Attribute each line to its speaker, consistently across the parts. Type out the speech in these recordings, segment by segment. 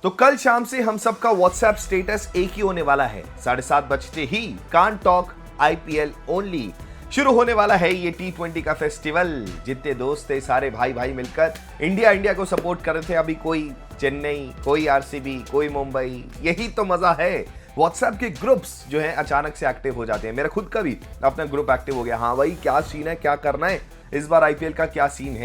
Speaker 1: तो कल शाम से हम सबका व्हाट्सएप स्टेटस एक ही होने वाला है। 7:30 बजते he can't talk IPL only शुरू होने वाला है। ये T20 का फेस्टिवल, जितने दोस्त थे सारे भाई भाई मिलकर इंडिया को सपोर्ट कर रहे थे। अभी कोई चेन्नई, कोई आरसीबी, कोई मुंबई, यही तो मजा है। व्हाट्सएप के ग्रुप्स जो हैं अचानक से एक्टिव हो जाते हैं। मेरा खुद का भी अपना ग्रुप एक्टिव हो गया। हाँ भाई, क्या सीन है, क्या करना है इस बार आईपीएल का, क्या सीन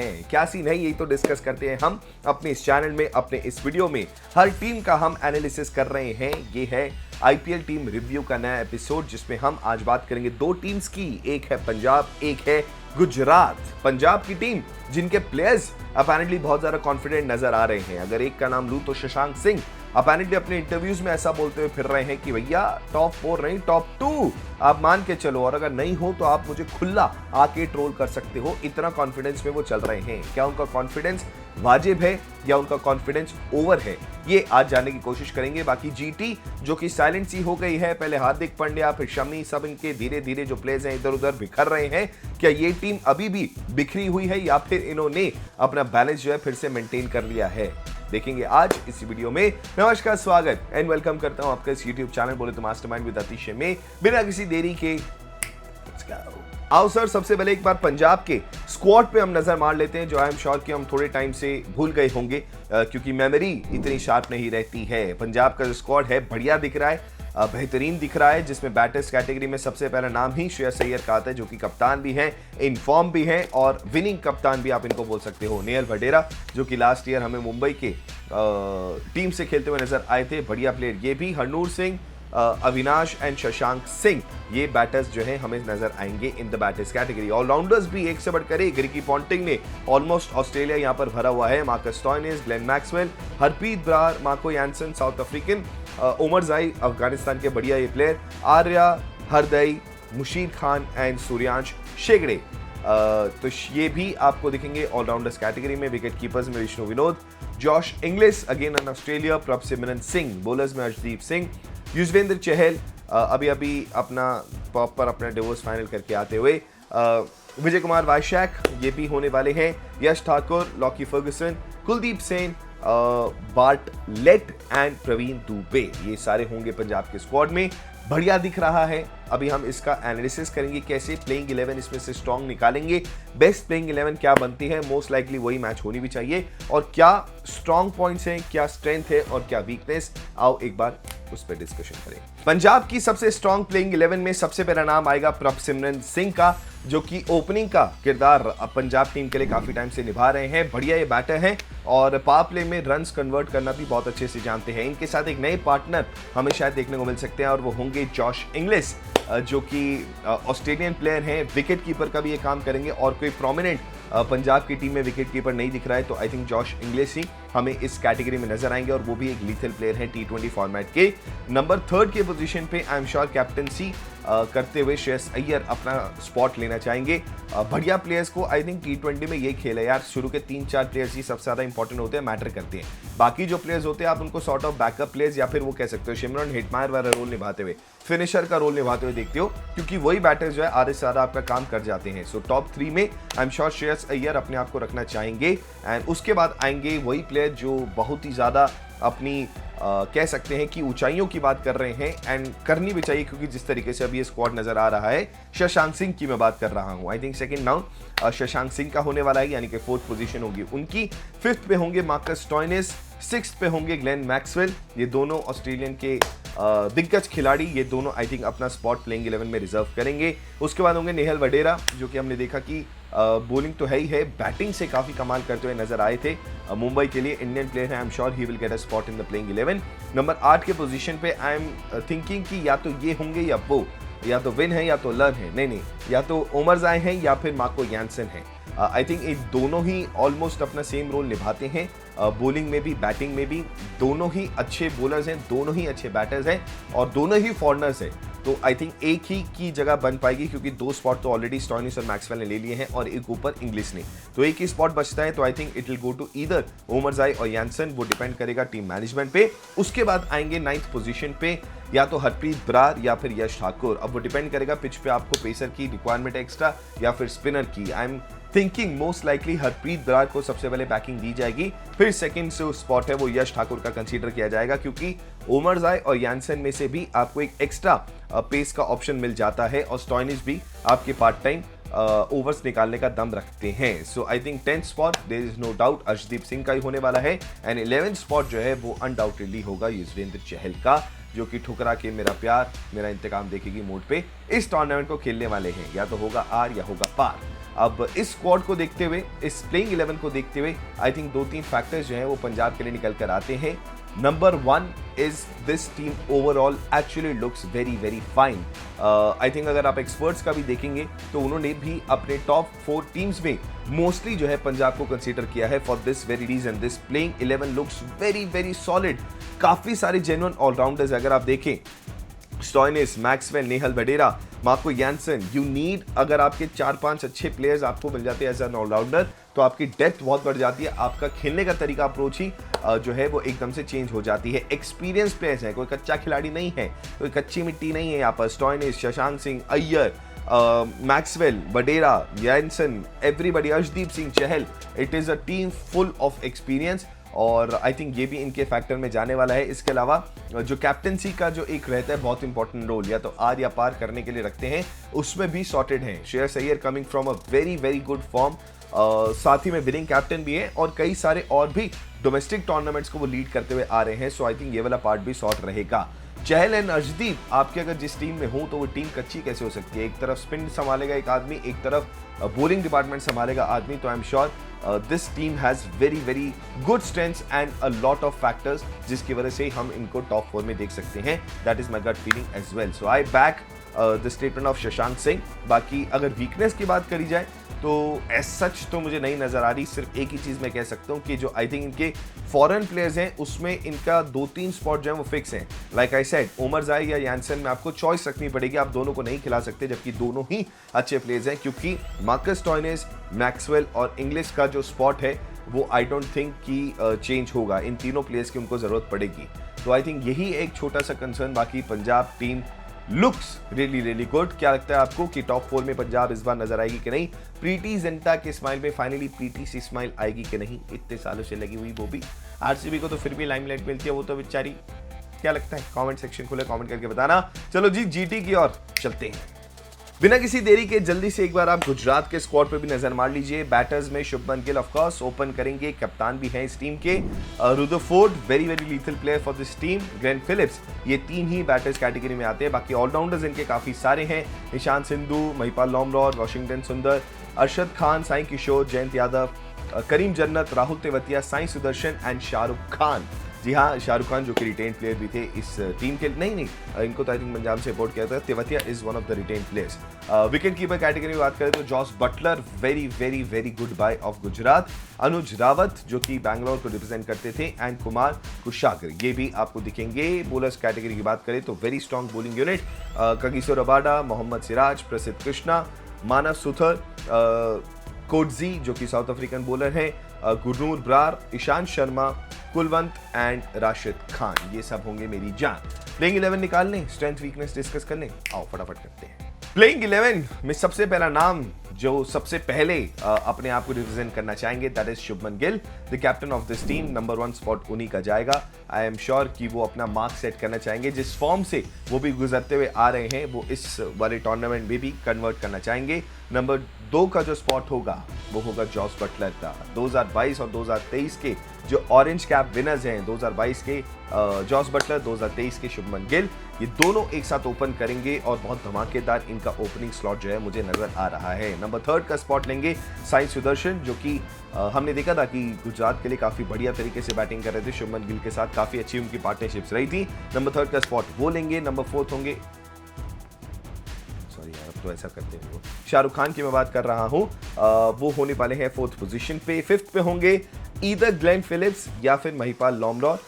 Speaker 1: है यही तो डिस्कस करते हैं हम अपने इस चैनल में, अपने इस वीडियो में। हर टीम का हम एनालिसिस कर रहे हैं। ये है आईपीएल टीम रिव्यू का नया एपिसोड, जिसमें हम आज बात करेंगे दो टीम्स की। एक है पंजाब, एक है गुजरात। पंजाब की टीम जिनके प्लेयर्स अपैरेंटली बहुत ज्यादा कॉन्फिडेंट नजर आ रहे हैं। अगर एक का नाम लूं तो शशांक सिंह अपैरेंटली अपने इंटरव्यूज में ऐसा बोलते हुए फिर रहे हैं कि भैया टॉप 4 नहीं, टॉप 2 आप मान के चलो, और अगर नहीं हो तो आप मुझे खुला आके ट्रोल कर सकते हो। इतना कॉन्फिडेंस में वो चल रहे हैं। क्या उनका कॉन्फिडेंस वाजिब है या उनका कॉन्फिडेंस ओवर है, ये आज जानने की कोशिश करेंगे। बाकी जीटी जो कि साइलेंट सी हो गई है, पहले हार्दिक पांड्या फिर शमी, सब इनके धीरे धीरे जो प्लेयर्स हैं इधर उधर बिखर रहे हैं। क्या ये टीम अभी भी बिखरी हुई है या फिर इन्होंने अपना बैलेंस जो है फिर से मेंटेन कर लिया है, देखेंगे आज इस वीडियो में। नमस्कार, स्वागत एंड वेलकम करता हूं आपका इस YouTube चैनल बोले तो मास्टरमाइंड विद अतिशय में। बिना किसी देरी के आओ सर, सबसे पहले एक बार पंजाब के स्क्वाड पे हम नजर मार लेते हैं, जो आई एम श्योर कि हम थोड़े टाइम से भूल गए होंगे क्योंकि मेमोरी इतनी शार्प नहीं रहती है। पंजाब का जो स्क्वाड है बढ़िया दिख रहा है, बेहतरीन दिख रहा है, जिसमें बैटर्स कैटेगरी में सबसे पहला नाम ही श्रेयस अय्यर का आता है, जो कि कप्तान भी हैं, इन फॉर्म भी हैं और विनिंग कप्तान भी आप इनको बोल सकते हो। नेहल वडेरा जो कि लास्ट ईयर हमें मुंबई के टीम से खेलते हुए नजर आए थे, बढ़िया प्लेयर ये भी। हरनूर सिंह, अविनाश एंड शशांक सिंह, ये बैटर्स जो हैं हमें नजर आएंगे in the batters category. Allrounders भी एक से बढ़कर एक। रिकी पॉन्टिंग ने ऑलमोस्ट ऑस्ट्रेलिया यहां पर भरा हुआ है। Marcus Stoinis, Glenn Maxwell, Harpreet Brar, Marco Jansen South African, Omarzai Afghanistan के बढ़िया ये player, Aaron Hardie, Musheer Khan and Suryansh शेगड़े, तो ये भी आपको दिखेंगे ऑलराउंडर्स कैटेगरी में। विकेट कीपर्स में Vishnu Vinod, Josh Inglis again an Australia, Prabhsimran Singh, bowlers में अर्शदीप सिंह, युजवेंद्र चहल अभी अपना प्रॉपर अपना डिवोर्स फाइनल करके आते हुए, विजय कुमार वाइशैक ये भी होने वाले हैं, Yash Thakur, Lockie Ferguson, Kuldeep Sen, Bartlett and Praveen Dubey, ये सारे होंगे पंजाब के स्क्वाड में। बढ़िया दिख रहा है। अभी हम इसका एनालिसिस करेंगे, कैसे प्लेइंग 11 इसमें से स्ट्रॉन्ग निकालेंगे, बेस्ट प्लेइंग 11 क्या बनती है, मोस्ट लाइकली वही मैच होनी भी चाहिए, और क्या स्ट्रॉन्ग पॉइंट्स हैं, क्या स्ट्रेंथ है और क्या वीकनेस, आओ एक बार उस पर डिस्कशन करें। पंजाब की सबसे स्ट्रॉन्ग प्लेइंग 11 में सबसे पहला नाम आएगा प्रभ सिमरन सिंह का, जो कि ओपनिंग का किरदार पंजाब टीम के लिए काफी टाइम से निभा रहे हैं। बढ़िया ये बैटर हैं और पावर प्ले में रन्स कन्वर्ट करना भी बहुत अच्छे से जानते हैं। इनके साथ एक नए पार्टनर हमें शायद देखने को मिल सकते हैं और वो होंगे जॉश इंग्लिश, जो कि ऑस्ट्रेलियन प्लेयर हैं। विकेट कीपर का भी ये काम करेंगे और कोई प्रोमिनेंट पंजाब की टीम में विकेट कीपर नहीं दिख रहा है, तो आई थिंक जॉश इंग्लिश ही हमें इस कैटेगरी में नजर आएंगे और वो भी एक लीथल प्लेयर है T20 फॉर्मेट के। नंबर 3 के पोजीशन पे आई एम श्योर कैप्टनसी करते हुए श्रेयस अय्यर अपना स्पॉट लेना चाहेंगे। बढ़िया प्लेयर्स को आई थिंक T20 में ये खेल है यार, शुरू के 3-4 प्लेयर्स ही सबसे ज्यादा इंपॉर्टेंट होते हैं, मैटर करते हैं। बाकी जो प्लेयर्स होते हैं आप उनको सॉर्ट ऑफ बैकअप प्लेयर्स या फिर वो कह सकते हो शिमरन हिटमायर वाला रोल निभाते हुए, फिनिशर का रोल निभाते हुए देखते हो, क्योंकि वही बैटर्स जो है आधे से ज्यादा आपका काम कर जाते हैं। सो टॉप 3 में I am sure Shreyas Iyer अपने आप को रखना चाहेंगे। एंड उसके बाद आएंगे वही प्लेयर जो बहुत ही ज्यादा अपनी कह सकते हैं कि ऊंचाइयों की बात कर रहे हैं, एंड करनी भी चाहिए क्योंकि जिस तरीके से अभी ये स्क्वाड नजर आ रहा है। शशांक सिंह की मैं बात कर रहा हूं। I think second noun Shashank Singh का होने वाला है, यानी कि 4th पोजीशन होगी उनकी। 5th पे होंगे मार्कस स्टोइनिस, 6th पे होंगे ग्लेन मैक्सवेल। ये दोनों ऑस्ट्रेलियन के दिग्गज खिलाड़ी, ये दोनों आई थिंक अपना स्पॉट प्लेइंग 11 में रिजर्व करेंगे। उसके बाद होंगे नेहल वडेरा, जो कि हमने देखा कि बॉलिंग तो है ही है, बैटिंग से काफी कमाल करते हुए नजर आए थे। मुंबई के लिए इंडियन प्लेयर है, I am sure he will get a spot in the playing 11। Number 8 के पोजीशन पे आई एम थिंकिंग कि या तो ये होंगे या वो, या तो विन है या तो लर्न है, नहीं, या तो ओमर जाई हैं या फिर मार्को यानसन है। आई थिंक ये दोनों ही ऑलमोस्ट अपना सेम रोल निभाते हैं, बॉलिंग में भी बैटिंग में भी। दोनों ही अच्छे बॉलर्स हैं, दोनों ही अच्छे बैटर्स हैं और दोनों ही फॉरनर्स हैं। तो आई थिंक एक ही की जगह बन पाएगी, क्योंकि 2 स्पॉट तो ऑलरेडी स्टोइनिस और मैक्सवेल ने ले लिए हैं और एक ऊपर इंग्लिश ने, तो एक ही स्पॉट बचता है। तो I think it will go to either Omarzai और यानसन, वो डिपेंड करेगा टीम मैनेजमेंट पे। उसके बाद आएंगे 9th पोजीशन पे या तो हरप्रीत ब्रार या फिर यश ठाकुर। अब वो डिपेंड करेगा पिच पे आपको पेसर की रिक्वायरमेंट एक्स्ट्रा या फिर स्पिनर की। I am thinking most likely Harpreet Brar को सबसे पहले बैकिंग दी जाएगी, फिर सेकंड जो स्पॉट है वो यश ठाकुर का कंसीडर किया जाएगा, क्योंकि ओमरजाई और यानसन में से भी आपको एक एक्स्ट्रा पेस का ऑप्शन मिल जाता है और स्टॉइनिस भी आपके पार्ट टाइम ओवर्स निकालने का दम रखते हैं। So I think 10th spot there is no doubt Arshdeep Singh का ही होने वाला है, एंड 11th स्पॉट जो है वो अनडाउटेडली होगा युजवेंद्र चहल का, जो कि ठुकरा के मेरा प्यार मेरा इंतकाम देखेगी मोड पे इस टूर्नामेंट को खेलने वाले हैं। या तो होगा आर या होगा पार। अब इस स्क्वाड को देखते हुए, इस प्लेइंग 11 को देखते हुए आई थिंक 2-3 फैक्टर्स जो हैं वो पंजाब के लिए निकल कर आते हैं। Number 1 is this team overall actually looks very very fine. I think अगर आप एक्सपर्ट्स का भी देखेंगे तो उन्होंने भी अपने टॉप 4 टीम्स में मोस्टली जो है पंजाब को कंसीडर किया है for this very reason. This playing 11 looks very very solid. काफी सारे जेन्युइन ऑलराउंडर्स अगर आप देखें, Stoinis, Maxwell, Nehal Wadhera, Marco Jansen, you need, अगर आपके 4-5 अच्छे प्लेयर्स आपको मिल जाते हैं एज एन ऑलराउंडर तो आपकी डेप्थ बहुत बढ़ जाती है, आपका खेलने का तरीका अप्रोच ही जो है वो एकदम से चेंज हो जाती है। एक्सपीरियंस प्लेयर्स हैं, कोई कच्चा खिलाड़ी नहीं है, कोई कच्ची मिट्टी नहीं है यहाँ पर। Stoinis, Shashank Singh, Iyer, Maxwell, Wadhera, Jansen, everybody, Arshdeep Singh, Chahal, it is a team full of experience और आई थिंक ये भी इनके फैक्टर में जाने वाला है। इसके अलावा जो कैप्टनसी का जो एक रहता है बहुत इंपॉर्टेंट रोल, या तो आर या पार करने के लिए रखते हैं, उसमें भी सॉर्टेड हैं। Shreyas Iyer coming from a very very good form, साथ ही में विनिंग कैप्टन भी है और कई सारे और भी डोमेस्टिक टूर्नामेंट्स को वो लीड करते हुए आ रहे हैं। सो आई थिंक ये वाला पार्ट भी सॉर्ट रहेगा। चहल एंड अर्शदीप आपके अगर जिस टीम में हो तो वो टीम कच्ची कैसे हो सकती है? एक तरफ स्पिन संभालेगा एक आदमी, एक तरफ बॉलिंग डिपार्टमेंट संभालेगा आदमी, तो I am sure this team has very very good strengths and a lot of factors, जिसकी वजह से हम इनको टॉप 4 में देख सकते हैं। That is my gut feeling as well. So I back the statement of Shashank Singh. बाकी अगर वीकनेस की बात करी जाए तो एज सच तो मुझे नहीं नजर आ रही। सिर्फ एक ही चीज मैं कह सकता हूँ कि जो आई थिंक इनके फॉरेन प्लेयर्स हैं उसमें इनका 2-3 स्पॉट जो है वो फिक्स हैं। लाइक आई सेड, ओमरजाई या यानसन में आपको चॉइस रखनी पड़ेगी, आप दोनों को नहीं खिला सकते, जबकि दोनों ही अच्छे प्लेयर्स हैं, क्योंकि मार्कस स्टॉइनिस, मैक्सवेल और इंग्लिश का जो स्पॉट है वो आई डोंट थिंक कि चेंज होगा। इन तीनों प्लेयर्स की उनको जरूरत पड़ेगी। तो आई थिंक यही एक छोटा सा कंसर्न। बाकी Punjab team looks really really good. क्या लगता है आपको कि टॉप 4 में पंजाब इस बार नजर आएगी कि नहीं? प्रीति जिंटा के स्माइल में फाइनली प्रीति सी स्माइल आएगी कि नहीं? इतने सालों से लगी हुई वो भी, आरसीबी को तो फिर भी लाइमलाइट मिलती है, वो तो बेचारी। क्या लगता है? कमेंट सेक्शन खुले, कमेंट करके बताना। चलो जी, जीटी की ओर चलते हैं। बिना किसी देरी के जल्दी से एक बार आप गुजरात के स्क्वाड पे भी नजर मार लीजिए। बैटर्स में Shubman Gill of course open करेंगे, कप्तान भी हैं इस टीम के। Rutherford very very lethal player for this team. Glenn Phillips, ये 3 ही बैटर्स कैटेगरी में आते हैं। बाकी ऑलराउंडर्स इनके काफी सारे हैं। ईशान सिंधु, महिपाल लॉमरॉर, वॉशिंगटन सुंदर, अरशद खान, साई किशोर, जयंत यादव, करीम जन्नत, राहुल तेवतिया, साई सुदर्शन एंड शाहरुख खान। जी हाँ, शाहरुख खान जो कि रिटेन प्लेयर भी थे इस टीम के। नहीं, इनको तो आई थिंक पंजाब से रिपोर्ट किया था। Tewatia is one of the retained players. Wicket keeper category में बात करें तो Jos Buttler very very very good buy of Gujarat. Anuj Rawat जो कि बैंगलोर को रिप्रेजेंट करते थे, एंड कुमार कुशागर, ये भी आपको दिखेंगे। बोलर्स कैटेगरी की बात करें तो very strong bowling unit. Kagiso Rabada, Mohammed Siraj, Prasidh Krishna, मानव सुथर, कोटजी जो कि साउथ अफ्रीकन बॉलर हैं, गुरनूर ब्रार, ईशांत शर्मा, कुलवंत एंड राशिद खान, ये सब होंगे मेरी जान। प्लेइंग 11 निकालने, स्ट्रेंथ वीकनेस डिस्कस करने, आओ फटाफट करते हैं। प्लेइंग 11 में सबसे पहला नाम जो सबसे पहले अपने आप को रिप्रेजेंट करना चाहेंगे, that is Shubman Gill, the captain of this team. Number 1 spot उन्हीं का जाएगा। आई एम श्योर कि वो अपना मार्क सेट करना चाहेंगे। जिस फॉर्म से वो भी गुजरते हुए आ रहे हैं वो इस वाले टूर्नामेंट में भी कन्वर्ट करना चाहेंगे। नंबर 2 का जो स्पॉट होगा वो होगा जॉस बटलर का। 2022 और 2023 के जो ऑरेंज कैप विनर्स हैं, 2022 के जॉस बटलर, 2023 के शुभमन गिल, ये दोनों एक साथ ओपन करेंगे और बहुत धमाकेदार इनका ओपनिंग स्लॉट जो है मुझे नजर आ रहा है। नंबर 3 का स्पॉट लेंगे साई सुदर्शन, जो कि हमने देखा था कि गुजरात के लिए काफी बढ़िया तरीके से बैटिंग कर रहे थे। शुभमन गिल के साथ काफी अच्छी उनकी पार्टनरशिप्स रही थी। नंबर 3 का स्पॉट वो लेंगे। नंबर 4 होंगे, सॉरी यार अब तो ऐसा करते हैं, शाहरुख खान की मैं बात कर रहा हूं, वो होने वाले हैं 4th पोजीशन पे। 5th पे होंगे ईदर ग्लेन फिलिप्स या फिर महिपाल लॉमरॉर।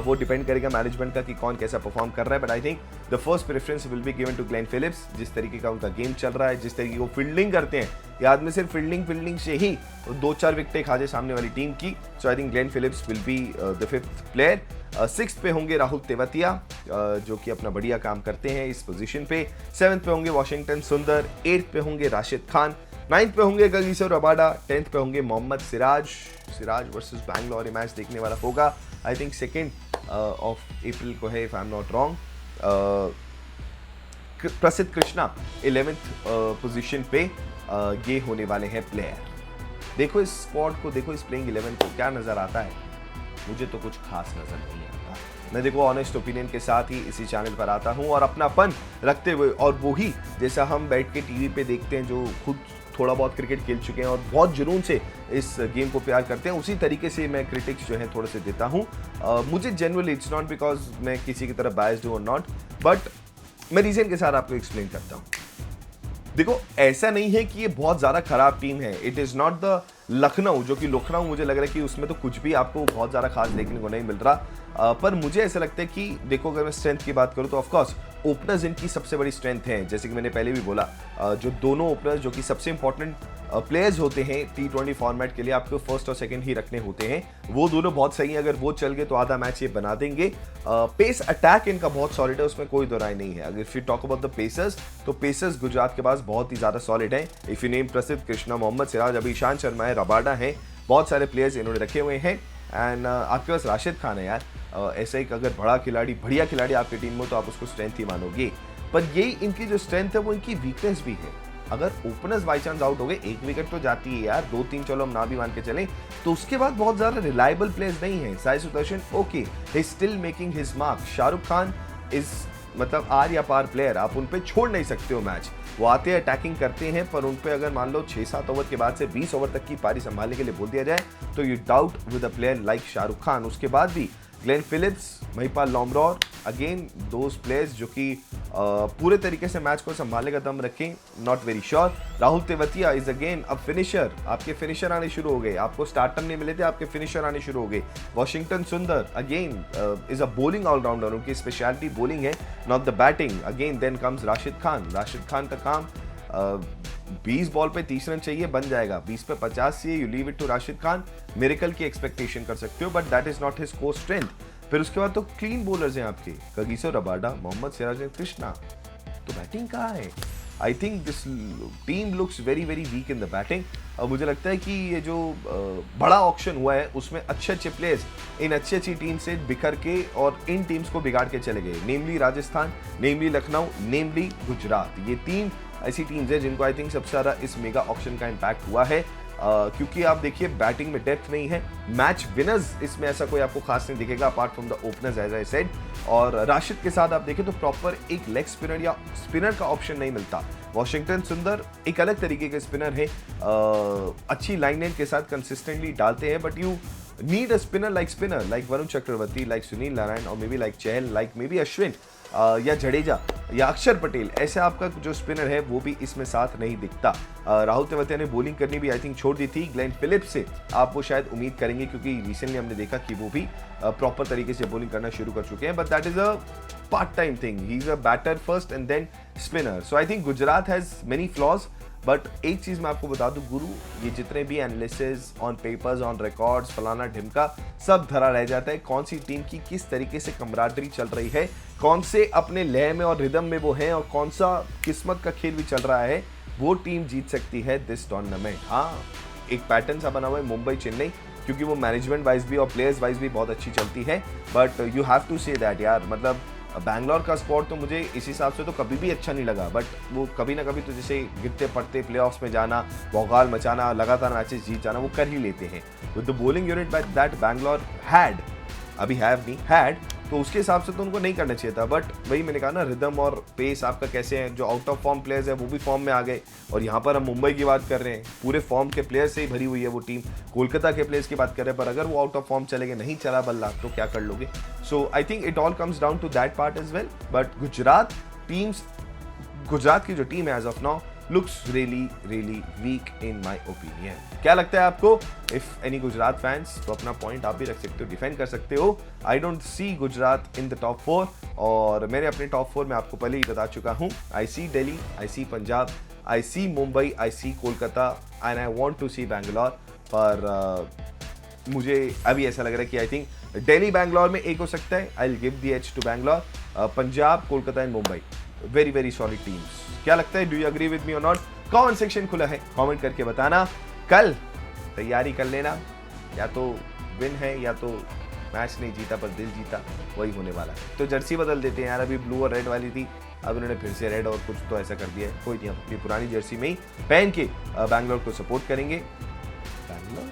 Speaker 1: वो डिपेंड करेगा मैनेजमेंट का कि कौन कैसा परफॉर्म कर रहा है, but I think the first preference will be given to Glenn Phillips. जिस तरीके का उनका गेम चल रहा है, जिस तरीके को फील्डिंग करते हैं, याद में सिर्फ फील्डिंग से ही 2-4 विकेटें खा जाए सामने वाली टीम की। So I think Glenn Phillips will be the 5th player. 6th पे होंगे राहुल तेवतिया, जो कि अपना बढ़िया काम करते हैं इस पोजीशन पे। 7th पे होंगे वॉशिंगटन सुंदर। 8th पे होंगे राशिद खान। 9th पे होंगे कगिसो रबाडा, 10th पे होंगे मोहम्मद सिराज वर्सेस बैंगलोर। ये मैच देखने वाला होगा आई थिंक 2 अप्रैल को है, if I am not wrong. प्रसिद्ध कृष्णा 11th पोजीशन पे ये होने वाले हैं प्लेयर। देखो इस स्क्वाड को, देखो इस प्लेइंग 11 को, क्या नजर आता है? मुझे तो कुछ खास नजर नहीं आता। मैं देखो ऑनेस्ट ओपिनियन के साथ ही इसी चैनल पर आता हूं और अपनापन रखते हुए, और वो ही जैसा हम बैठ के टीवी पे देखते हैं, जो खुद थोड़ा बहुत क्रिकेट खेल चुके हैं और बहुत जुनून से इस गेम को प्यार करते हैं, उसी तरीके से मैं क्रिटिक्स जो है थोड़े से देता हूँ। मुझे जनरली, इट्स नॉट बिकॉज मैं किसी की तरफ बायस्ड हूँ और नॉट, बट मैं रीजन के साथ आपको एक्सप्लेन करता हूँ। देखो ऐसा नहीं है कि ये बहुत ज्यादा खराब टीम है। It is not the Lucknow, जो कि लखनऊ मुझे लग रहा है कि उसमें तो कुछ भी आपको बहुत ज्यादा खास देखने को नहीं मिल रहा। पर मुझे ऐसा लगता है कि देखो अगर मैं स्ट्रेंथ की बात करूं तो ऑफकोर्स ओपनर्स इनकी सबसे बड़ी स्ट्रेंथ है। जैसे कि मैंने पहले भी बोला, जो दोनों ओपनर्स जो कि सबसे इंपॉर्टेंट प्लेयर्स होते हैं T20 फॉर्मेट के लिए, आपको फर्स्ट और सेकंड ही रखने होते हैं, वो दोनों बहुत सही हैं। अगर वो चल गए तो आधा मैच ये बना देंगे। पेस अटैक इनका बहुत सॉलिड है, उसमें कोई दो राय नहीं है। अगर if you talk about the pacers, तो पेसर्स गुजरात के पास बहुत ही ज्यादा सॉलिड है। इफ यू नेम प्रसिद्ध कृष्णा, मोहम्मद सिराज, अभी ईशांत शर्मा है, रबाडा है, बहुत सारे प्लेयर्स इन्होंने रखे हुए हैं। एंड आपके पास राशिद खान है यार, ऐसा एक अगर बढ़िया खिलाड़ी आपकी टीम में, तो आप उसको स्ट्रेंथ ही मानोगे। पर ये इनकी जो स्ट्रेंथ है वो इनकी वीकनेस भी है। अगर ओपनर्स बाई चांस आउट हो गए, 1 विकेट तो जाती है यार, 2-3 चलो हम ना भी मान के चलें, तो उसके बाद बहुत ज्यादा रिलायबल प्लेयर्स नहीं है। Sai Sudarshan okay, he still making his mark. Shahrukh Khan is मतलब आर या पार प्लेयर, आप उन पे छोड़ नहीं सकते हो मैच। वो आते हैं, अटैकिंग करते हैं, पर उन पे अगर मान लो 6-7 ओवर के बाद से 20 ओवर तक की पारी संभालने के लिए बोल दिया जाए, तो you doubt with a player like Shahrukh Khan. उसके बाद भी Glenn Phillips, Mahipal Lomror, again those players जो कि पूरे तरीके से मैच को संभालने का दम रखें, not very sure. Rahul Tewatia is again अब फिनिशर, आपके फिनिशर आने शुरू हो गए। आपको स्टार्टअप नहीं मिले थे, आपके फिनिशर आने शुरू हो गए। Washington Sundar again is a bowling allrounder, उनकी स्पेशलिटी बॉलिंग है, not the batting. Again then comes Rashid Khan का काम 20 बॉल पे 30 रन चाहिए, बन जाएगा। 20 पे 50 चाहिए, you leave it to Rashid Khan. Miracle की एक्सपेक्टेशन कर सकते हो, but that is not his core strength. फिर उसके बाद तो क्लीन बॉलर्स हैं आपके, कगिसो रबाडा, मोहम्मद सिराज, कृष्णा। तो बैटिंग कहाँ है? I think this team looks very weak in the batting. और मुझे लगता है कि ये जो बड़ा ऑक्शन हुआ है, उसमें अच्छे प्लेयर्स इन अच्छी टीम से बिखर के और इन टीम्स को बिगाड़ के चले गए, नेमली राजस्थान, नेमली लखनऊ, नेमली गुजरात। ये 3 ऐसी टीम्स है जिनको आई थिंक सबसे ज़्यादा इस मेगा ऑक्शन का इम्पैक्ट हुआ है। क्योंकि आप देखिए बैटिंग में डेप्थ नहीं है, मैच विनर्स इसमें ऐसा कोई आपको खास नहीं दिखेगा apart from the openers as I said. और राशिद के साथ आप देखें तो प्रॉपर एक लेग स्पिनर या स्पिनर का ऑप्शन नहीं मिलता। वॉशिंगटन सुंदर एक अलग तरीके के स्पिनर है, अच्छी लाइन के साथ कंसिस्टेंटली डालते हैं, but you need a spinner like Varun Chakravarthy, like Sunil Narine, और maybe like Chahal, like maybe Ashwin या जडेजा या अक्षर पटेल। ऐसे आपका जो स्पिनर है वो भी इसमें साथ नहीं दिखता। राहुल तेवतिया ने बॉलिंग करनी भी आई थिंक छोड़ दी थी। ग्लेन फिलिप्स से आप वो शायद उम्मीद करेंगे, क्योंकि रिसेंटली हमने देखा कि वो भी प्रॉपर तरीके से बॉलिंग करना शुरू कर चुके हैं, but that is a part time thing. He is a batter first and then spinner. So I think Gujarat has many flaws, but एक चीज मैं आपको बता दूं गुरु, ये जितने भी analysis on papers, on records, फलाना ढिमका, सब धरा रह जाता है कौन सी टीम की किस तरीके से कमराडरी चल रही है, कौन से अपने लय में और रिदम में वो हैं, और कौन सा किस्मत का खेल भी चल रहा है, वो टीम जीत सकती है दिस टूर्नामेंट। हाँ, एक पैटर्न सा बना हुआ है मुंबई चेन्नई, क्योंकि वो मैनेजमेंट वाइज भी और प्लेयर्स वाइज भी बहुत अच्छी चलती है, but you have to say that यार, मतलब बैंगलोर का स्पॉट तो मुझे इस हिसाब से तो कभी भी अच्छा नहीं लगा, बट वो कभी ना कभी तो जैसे गिरते पड़ते प्लेऑफ्स में जाना, बौगाल मचाना, लगातार मैचेस जीत जाना, वो कर ही लेते हैं। With the bowling unit that Bangalore had, अभी हैव नहीं हैड, तो उसके हिसाब से तो उनको नहीं करना चाहिए था। बट वही मैंने कहा ना, रिदम और पेस आपका कैसे है, जो आउट ऑफ फॉर्म प्लेयर्स है वो भी फॉर्म में आ गए, और यहाँ पर हम मुंबई की बात कर रहे हैं, पूरे फॉर्म के प्लेयर्स से ही भरी हुई है वो टीम। कोलकाता के प्लेयर्स की बात कर रहे हैं, पर अगर वो आउट ऑफ फॉर्म चले गए, नहीं चला बल्ला, तो क्या कर लोगे? So I think it all comes down to that part as well. But Gujarat की जो टीम है as of now looks really weak in my opinion। क्या लगता है आपको? इफ एनी गुजरात फैंस, तो अपना पॉइंट आप भी रख सकते हो, डिफेंड कर सकते हो। I don't see Gujarat in the top 4, और मैंने अपने टॉप 4 में आपको पहले ही बता चुका हूँ। I see Delhi, I see Punjab, I see Mumbai, I see Kolkata, and I want to see Bangalore. पर मुझे अभी ऐसा लग रहा है कि आई थिंक दिल्ली बैंगलोर में एक हो सकता है। I will give the edge to Bangalore. Punjab, Kolkata and Mumbai, very solid teams. क्या लगता है? Do you agree with me और नॉट? कमेंट सेक्शन खुला है, कमेंट करके बताना। कल तैयारी कर लेना, या तो विन है या तो मैच नहीं जीता पर दिल जीता, वही होने वाला है। तो जर्सी बदल देते हैं यार, अभी ब्लू और रेड वाली थी, अब उन्होंने फिर से रेड और कुछ तो ऐसा कर दिया है। कोई नहीं, हम अपनी पुरानी जर्सी में ही पहन के बैंगलोर को सपोर्ट करेंगे। बैंगलोर,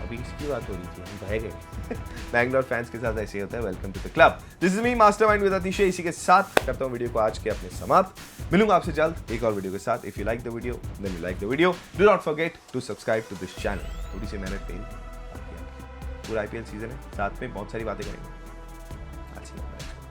Speaker 1: अभी इसकी बात हो रही थी, हम बह गए। बैंगलोर फैंस के साथ ऐसे ही होता है। Welcome to the club. This is me mastermind with Atishay. इसी के साथ करता हूँ वीडियो को आज के अपने समाप्त। मिलूंगा आपसे जल्द एक और वीडियो के साथ। If you like the video then you like the video, do not forget to subscribe to this channel. थोड़ी सी मेहनत करी, पूरा IPL सीजन है, साथ में बहुत सारी बातें करेंगे। अच्छी